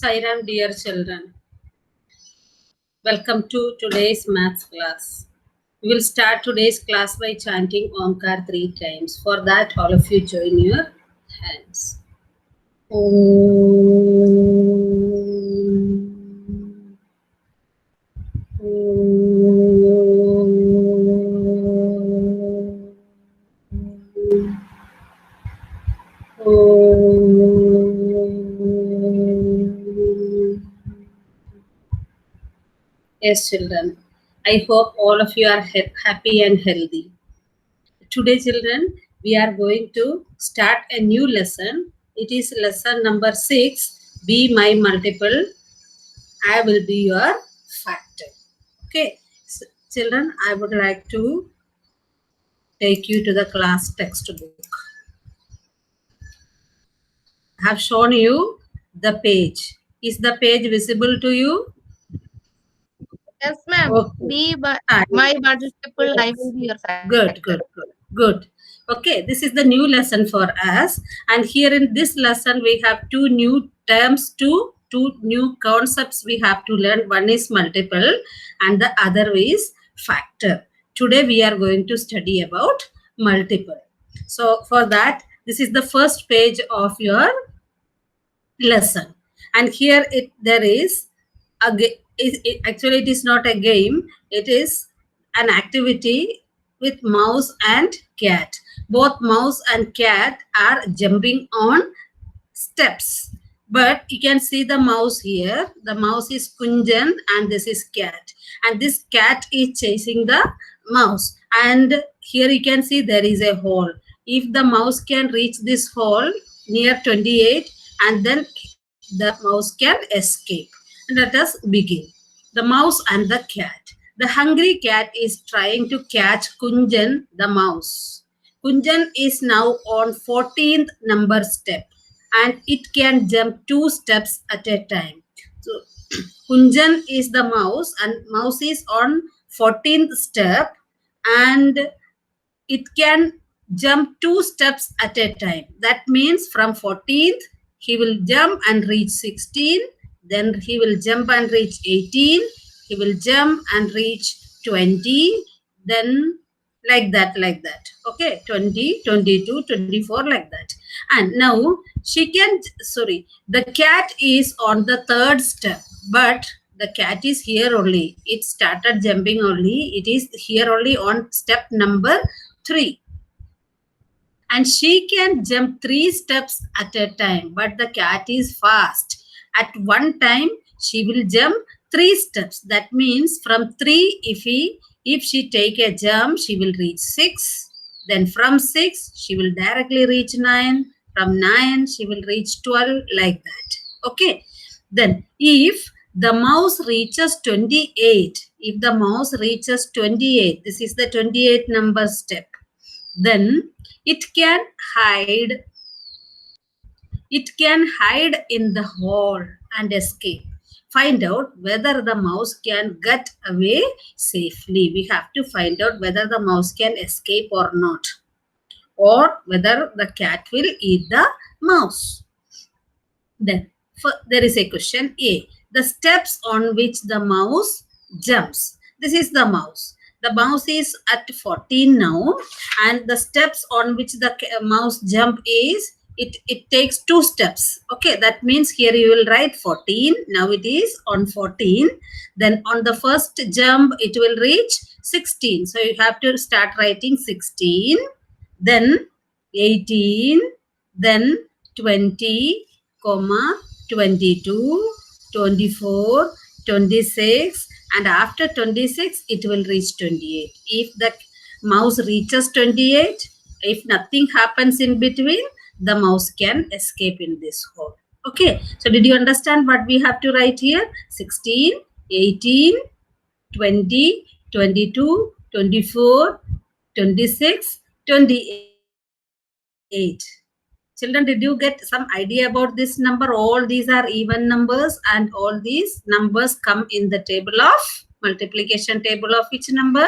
Sairam, dear children, welcome to today's maths class. We will start today's class by chanting Omkar 3 times. For that, all of you join your hands. Om. Yes, children. I hope all of you are happy and healthy. Today, children, we are going to start a new lesson. It is lesson number 6. Be my multiple. I will be your factor. Okay. So, children, I would like to take you to the class textbook. I have shown you the page. Is the page visible to you? Yes, ma'am. Okay. Be my Yes. participle, I will be your Good, factor. good. Okay, this is the new lesson for us. And here in this lesson, we have two new terms, two new concepts we have to learn. One is multiple and the other is factor. Today, we are going to study about multiple. So for that, this is the first page of your lesson. And here there is actually it is not a game, it is an activity with mouse and cat. Both mouse and cat are jumping on steps, but you can see the mouse here. The mouse is Kunjan and this is cat, and this cat is chasing the mouse. And here you can see there is a hole. If the mouse can reach this hole near 28, and then the mouse can escape. Let us begin. The mouse and the cat. The hungry cat is trying to catch Kunjan the mouse. Kunjan is now on 14th number step and it can jump 2 steps at a time. So Kunjan is the mouse and mouse is on 14th step and it can jump 2 steps at a time. That means from 14th he will jump and reach 16, then he will jump and reach 18, he will jump and reach 20, then like that. Okay, 20, 22, 24, like that. And now the cat is on the 3rd step, but the cat is here only. It started jumping only. It is here only on step number 3. And she can jump 3 steps at a time, but the cat is fast. At one time, she will jump 3 steps. That means from 3, if she take a jump, she will reach 6. Then from 6, she will directly reach 9. From 9, she will reach 12, like that. Okay. Then if the mouse reaches 28, this is the 28 number step, then it can hide in the hole and escape. Find out whether the mouse can get away safely. We have to find out whether the mouse can escape or not, or whether the cat will eat the mouse. Then there is a question A. The steps on which the mouse jumps. This is the mouse. The mouse is at 14 now, and the steps on which the mouse jump is, it takes 2 steps. Okay, that means here you will write 14. Now it is on 14. Then on the first jump, it will reach 16. So you have to start writing 16, then 18, then 20, 22, 24, 26, and after 26 it will reach 28. If the mouse reaches 28, if nothing happens in between, the mouse can escape in this hole. Okay, so did you understand what we have to write here? 16, 18, 20, 22, 24, 26, 28. Children, did you get some idea about this number? All these are even numbers and all these numbers come in the table of multiplication table of which number?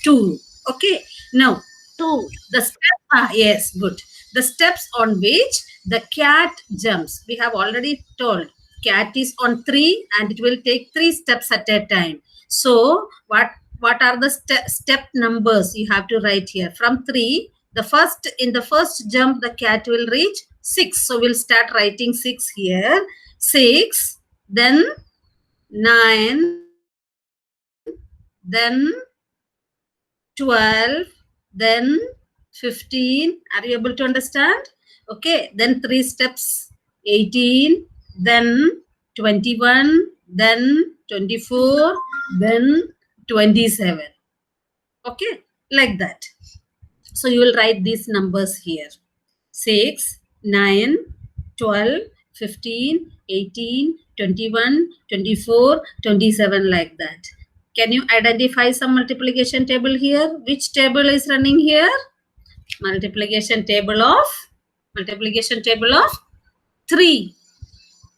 2. Okay. Now, 2. The steps, yes, good. The steps on which the cat jumps. We have already told cat is on 3 and it will take 3 steps at a time. So what are the step numbers you have to write here? From 3, in the first jump the cat will reach 6. So we'll start writing 6 here. 6, then 9, then 12, then 15. Are you able to understand? Okay, then 3 steps, 18, then 21, then 24, then 27. Okay, like that. So you will write these numbers here. 6, 9, 12, 15, 18, 21, 24, 27, like that. Can you identify some multiplication table here? Which table is running here? Multiplication table of 3.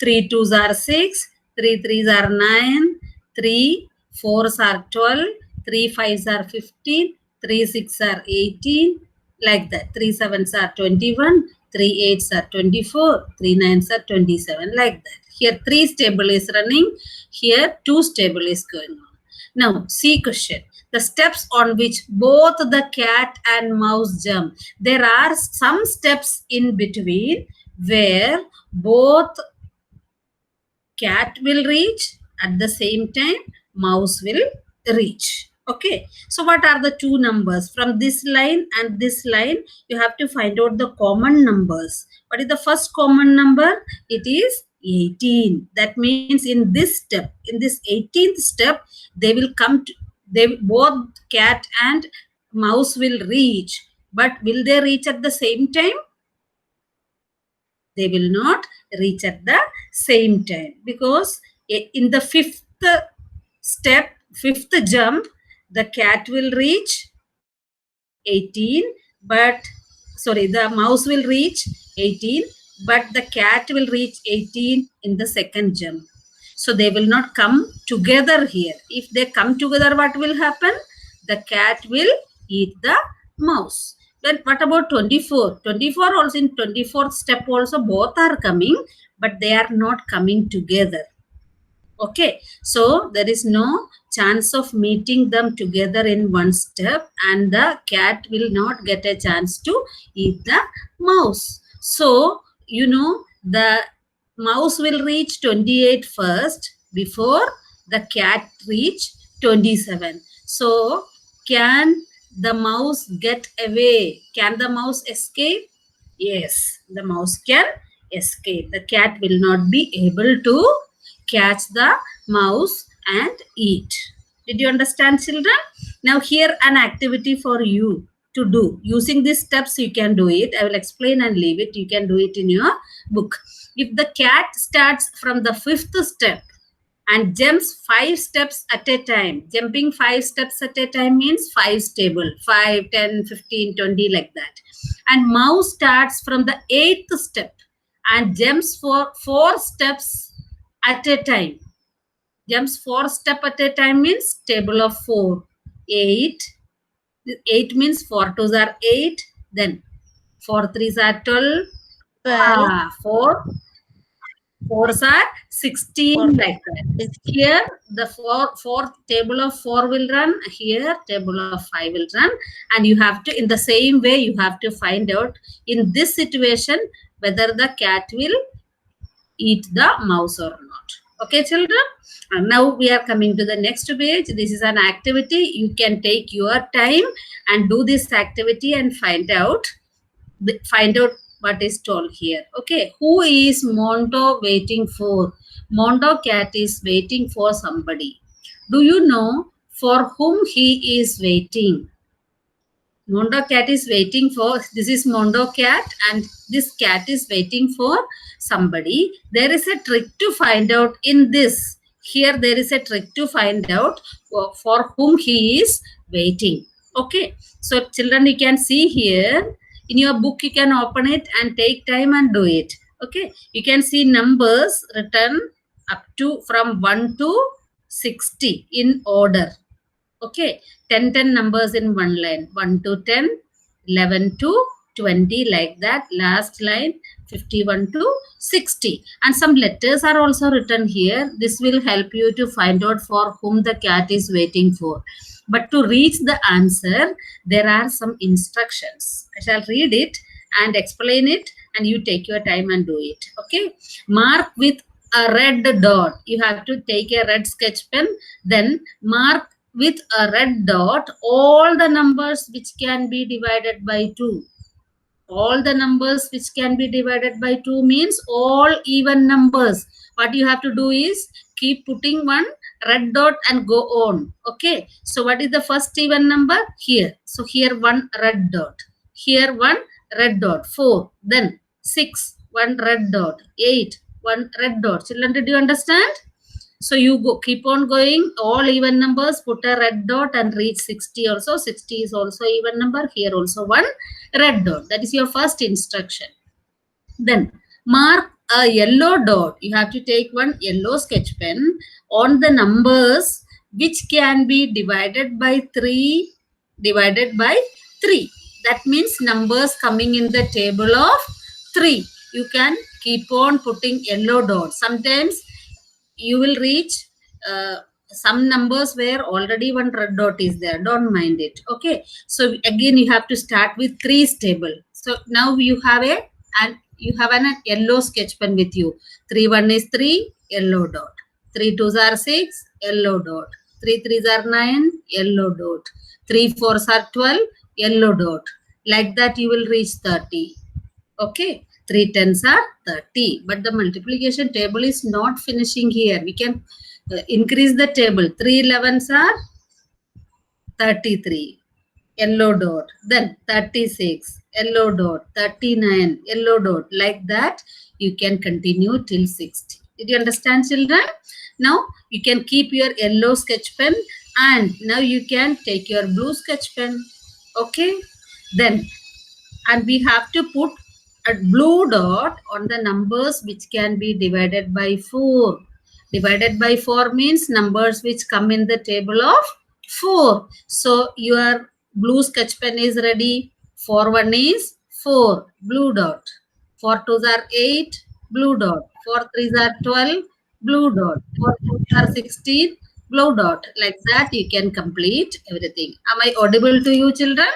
3 2s are 6, 3 3s are 9, 3 4s are 12, 3 5s are 15, 3 6s are 18, like that. 3 7s are 21, 3 8s are 24, 3 9s are 27, like that. Here 3's table is running, here 2's table is going on. Now see question. The steps on which both the cat and mouse jump. There are some steps in between where both cat will reach at the same time mouse will reach. Okay, so what are the two numbers? From this line and this line, you have to find out the common numbers. What is the first common number? It is 18. That means in this step, in this 18th step, they will come to, both cat and mouse will reach. But will they reach at the same time? They will not reach at the same time, because in the 5th step, 5th jump, the cat will reach 18, but the mouse will reach 18, but the cat will reach 18 in the second jump. So they will not come together here. If they come together, what will happen? The cat will eat the mouse. Then what about 24? 24 also, in 24th step also both are coming, but they are not coming together. Okay, so there is no chance of meeting them together in one step, and the cat will not get a chance to eat the mouse. So, you know, the mouse will reach 28 first before the cat reach 27. So, can the mouse get away? Can the mouse escape? Yes, the mouse can escape. The cat will not be able to catch the mouse and eat. Did you understand, children? Now here an activity for you to do. Using these steps you can do it. I will explain and leave it. You can do it in your book. If the cat starts from the 5th step and jumps 5 steps at a time, jumping 5 steps at a time means 5 stable, 5, 10, 15, 20, like that. And mouse starts from the 8th step and jumps for 4 steps at a time. Jumps 4 steps at a time means table of 4. 8. 8 means 4 2s are 8. Then 4 3s are 12. 4 4s are 16, like that. Here the fourth table of 4 will run. Here table of 5 will run. And you have to, in the same way, you have to find out in this situation whether the cat will eat the mouse or not. Okay, children? And now we are coming to the next page. This is an activity. You can take your time and do this activity and find out what is told here. Okay, who is Mondo waiting for? Mondo cat is waiting for somebody. Do you know for whom he is waiting? Mondo cat is waiting for, this is Mondo cat, and this cat is waiting for somebody. There is a trick to find out in this. Here there is a trick to find out for whom he is waiting. Okay, so children, you can see here in your book, you can open it and take time and do it. Okay, you can see numbers written up to from 1 to 60 in order. Okay, 10 numbers in one line, 1 to 10, 11 to 20, like that. Last line 51 to 60. And some letters are also written here. This will help you to find out for whom the cat is waiting for. But to reach the answer, there are some instructions. I shall read it and explain it, and you take your time and do it. Okay. Mark with a red dot. You have to take a red sketch pen, then mark with a red dot all the numbers which can be divided by 2. All the numbers which can be divided by 2 means all even numbers. What you have to do is keep putting one red dot and go on. Okay. So what is the first even number? Here. So here one red dot. Here one red dot. 4. Then 6. One red dot. 8. One red dot. Children, did you understand? So you go, keep on going, all even numbers, put a red dot and reach 60 also. 60 is also even number. Here also one red dot. That is your first instruction. Then mark a yellow dot. You have to take one yellow sketch pen on the numbers which can be divided by 3, divided by 3. That means numbers coming in the table of 3. You can keep on putting yellow dots. Sometimes you will reach some numbers where already one red dot is there. Don't mind it. Okay. So again, you have to start with 3's table. So now you have a yellow sketch pen with you. 3 1 is 3, yellow dot. 3 2s are 6, yellow dot. 3 3s are 9, yellow dot. 3 4s are 12, yellow dot. Like that you will reach 30. Okay. 3 10s are 30. But the multiplication table is not finishing here. We can increase the table. 3 11s are 33. Yellow dot. Then 36. Yellow dot. 39. Yellow dot. Like that you can continue till 60. Did you understand, children? Now you can keep your yellow sketch pen, and now you can take your blue sketch pen. Okay. Then, and we have to put a blue dot on the numbers which can be divided by 4. Divided by 4 means numbers which come in the table of 4. So your blue sketch pen is ready. 4 1 is 4, blue dot. 4 2s are 8, blue dot. 4 3s are 12, blue dot. 4 4s are 16, blue dot. Like that you can complete everything. Am I audible to you, children?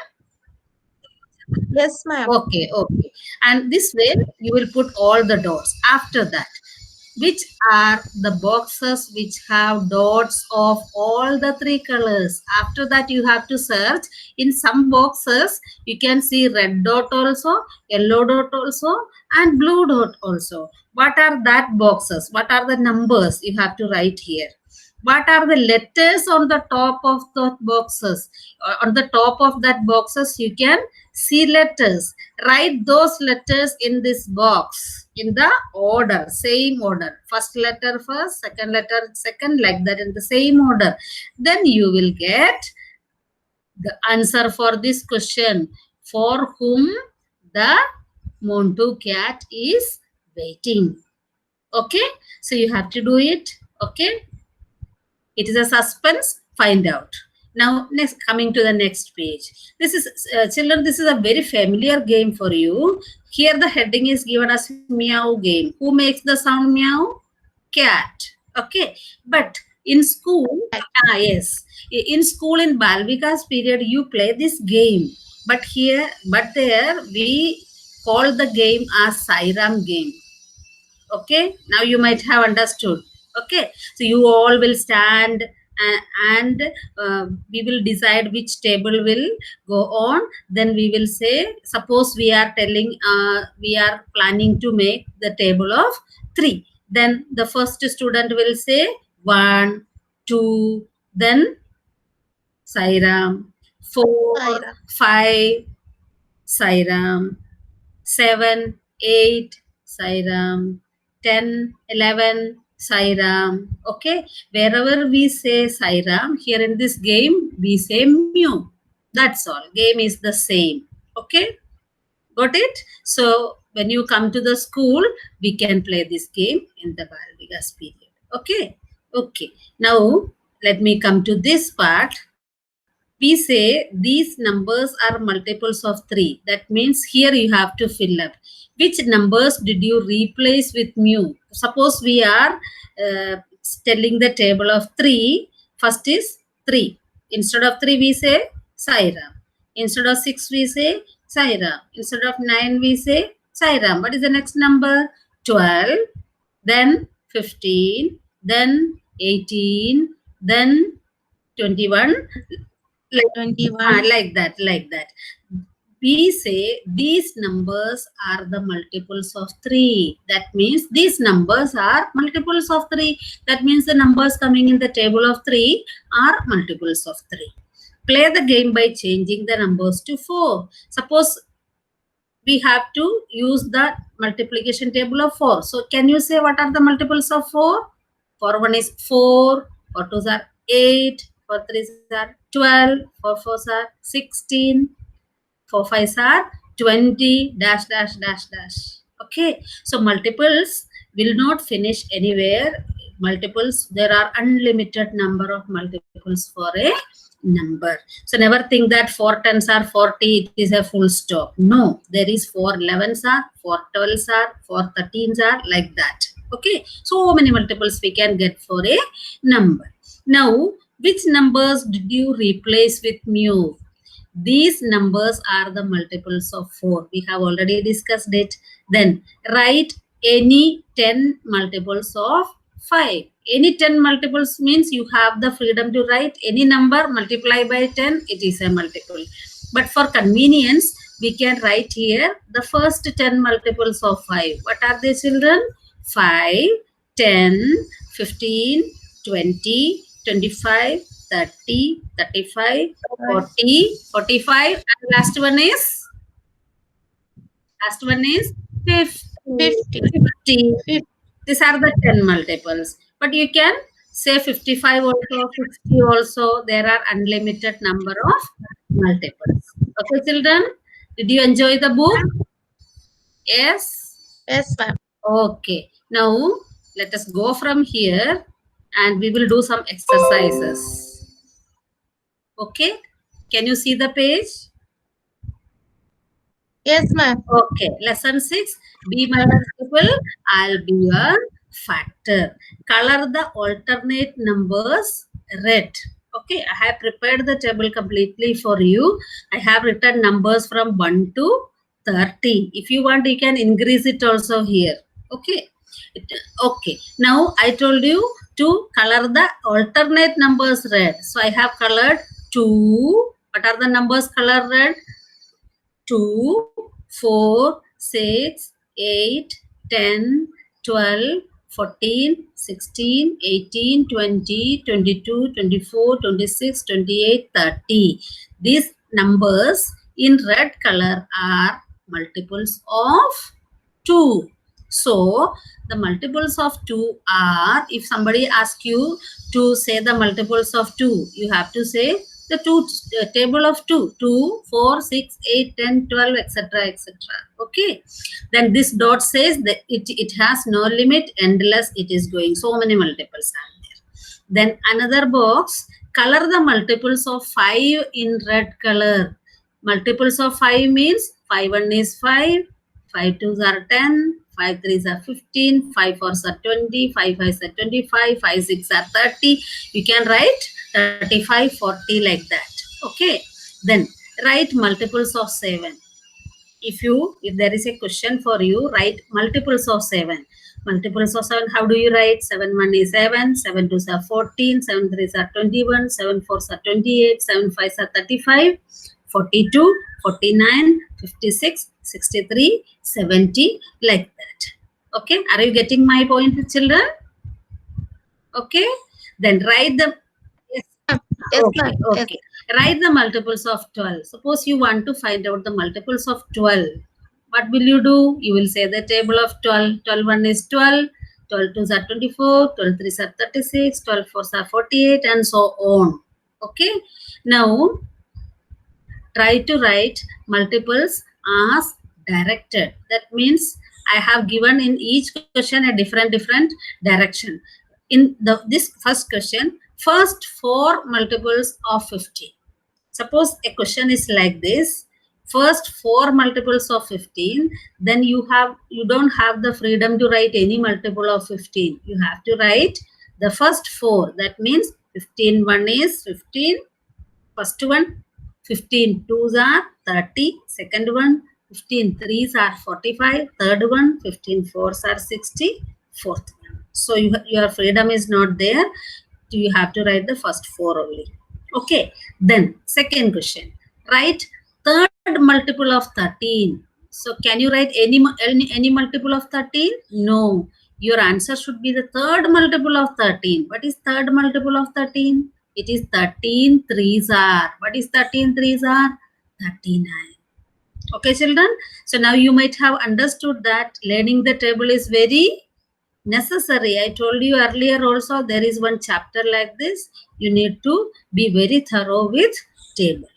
Yes, ma'am. Okay, okay. And this way you will put all the dots. After that, which are the boxes which have dots of all the 3 colors? After that, you have to search. In some boxes, you can see red dot also, yellow dot also, and blue dot also. What are that boxes? What are the numbers? You have to write here. What are the letters on the top of the boxes? On the top of that boxes, you can see letters. Write those letters in this box in the order, same order. First letter first, second letter second, like that in the same order. Then you will get the answer for this question. For whom the Montu cat is waiting. Okay. So you have to do it. Okay. It is a suspense. Find out. Now, next, coming to the next page. This is, children, this is a very familiar game for you. Here the heading is given as meow game. Who makes the sound meow? Cat. Okay. But in school, yes. In school, in Balvika's period, you play this game. But there, we call the game as Sairam game. Okay. Now you might have understood. Okay. So you all will stand and we will decide which table will go on. Then we will say, suppose we are planning to make the table of 3. Then the first student will say 1, 2, then Sairam, 4, Sairam. 5, Sairam, 7, 8, Sairam, 10, 11, Sairam. Okay. Wherever we say Sairam, here in this game, we say mew. That's all. Game is the same. Okay. Got it? So when you come to the school, we can play this game in the Balvikas period. Okay. Okay. Now let me come to this part. we say these numbers are multiples of 3. That means here you have to fill up. Which numbers did you replace with mu? Suppose we are telling the table of 3. First is 3. Instead of 3, we say Sairam. Instead of 6, we say Sairam. Instead of 9, we say Sairam. What is the next number? 12, then 15, then 18, then 21, like, 21. like that. We say these numbers are the multiples of 3. That means these numbers are multiples of 3. That means the numbers coming in the table of 3 are multiples of 3. Play the game by changing the numbers to 4. Suppose we have to use the multiplication table of 4. So can you say what are the multiples of 4? 4 1 is 4, 4 2s are 8, 4 3s are 12, 4 4s are 16, 4 5s are 20, dash, dash, dash, dash. Okay, so multiples will not finish anywhere. Multiples, there are unlimited number of multiples for a number. So never think that 4 10s are 40, it is a full stop. No, there is 4 11s are, 4 12s are, 4 13s are, like that. Okay, so many multiples we can get for a number. Now, which numbers did you replace with mu? These numbers are the multiples of 4. We have already discussed it. Then write any 10 multiples of 5. Any 10 multiples means you have the freedom to write any number, multiply by 10, it is a multiple. But for convenience, we can write here the first 10 multiples of 5. What are they, children? 5, 10, 15, 20, 25, 30, 35, 40, 45, and last one is 50. 50. These are the 10 multiples. But you can say 55 also, 60 also. There are unlimited number of multiples. Okay, children? Did you enjoy the book? Yes? Yes, ma'am. Okay. Now, let us go from here and we will do some exercises. Okay? Can you see the page? Yes, ma'am. Okay. Lesson 6. Be my multiple. I'll be your factor. Color the alternate numbers red. Okay. I have prepared the table completely for you. I have written numbers from 1 to 30. If you want, you can increase it also here. Okay. Okay. Now, I told you to color the alternate numbers red. So, I have colored 2. What are the numbers colored red? 2, 4, 6, 8, 10, 12, 14, 16, 18, 20, 22, 24, 26, 28, 30. These numbers in red color are multiples of 2. So, the multiples of 2 are, if somebody asks you to say the multiples of 2, you have to say the table of 2, 2, 4, 6, 8, 10, 12, etc., etc. Okay. Then this dot says that it has no limit, endless, it is going. So many multiples are there. Then another box, color the multiples of 5 in red color. Multiples of 5 means 5 1 is 5, 5 2s are 10, 5 3s are 15, 5 4s are 20, 5 5s are 25, 5 6 are 30. You can write 35, 40 like that. Okay. Then write multiples of 7. If there is a question for you, write multiples of 7. Multiples of 7, how do you write? 7 1 is 7, 7 2s are 14, 7 3s are 21, 7 4s are 28, 7 5s are 35, 42, 49, 56, 63, 70, like that. Okay, are you getting my point, children? Okay, then write the Yes, okay, ma'am. okay. Write the multiples of 12. Suppose you want to find out the multiples of 12. What will you do? You will say the table of 12. 12 1 is 12. 12 2s are 24. 12 3s are 36. 12 4s are 48, and so on. Okay. Now, try to write multiples as directed. That means I have given in each question a different direction. In this first question, first 4 multiples of 50. Suppose a question is like this. First 4 multiples of 15, then you don't have the freedom to write any multiple of 15. You have to write the first 4. That means 15 1 is 15. First one, 15 2s are 30. Second one, 15 3s are 45. Third one, 15 4s are 60. Fourth one. So your freedom is not there. You have to write the first 4 only. Okay. Then second question. Write third multiple of 13. So can you write any multiple of 13? No. Your answer should be the third multiple of 13. What is third multiple of 13? It is 13 3s are. What is 13 3s are? 39. Okay, children. So now you might have understood that learning the table is very necessary. I told you earlier also there is one chapter like this. You need to be very thorough with table.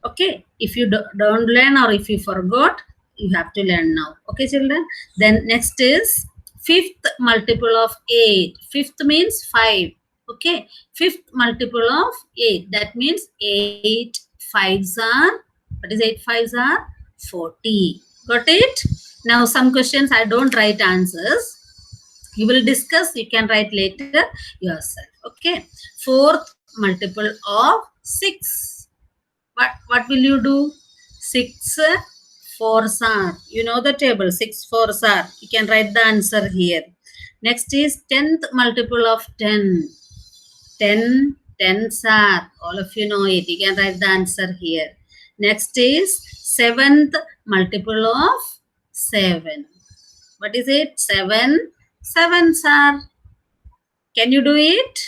Okay. If you don't learn or if you forgot, you have to learn now. Okay, children. Then next is fifth multiple of 8. Fifth means 5. Okay. Fifth multiple of 8. That means 8 5s are. What is 8 5s are? 40. Got it? Now some questions I don't write answers. You will discuss. You can write later yourself. Okay. Fourth multiple of 6. What will you do? 6 4s are. You know the table. 6 4s are. You can write the answer here. Next is 10th multiple of 10. 10 10s are. All of you know it. You can write the answer here. Next is 7th multiple of 7. What is it? 7 7s are. Can you do it?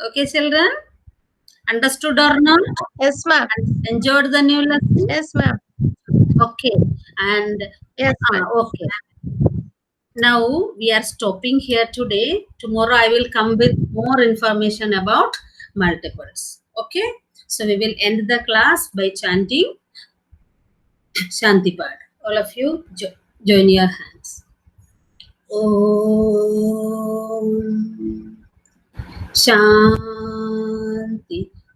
Okay, children. Understood or not? Yes, ma'am. Enjoyed the new lesson? Yes, ma'am. Okay. And Yes, ma'am. okay. Now we are stopping here today. Tomorrow I will come with more information about multiples. Okay. So we will end the class by chanting Shanti Pad. All of you join your hands. Om Shanti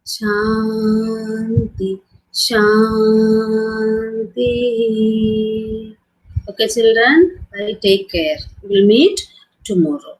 Shanti Shanti. Okay, children, bye. Take care. We'll meet tomorrow.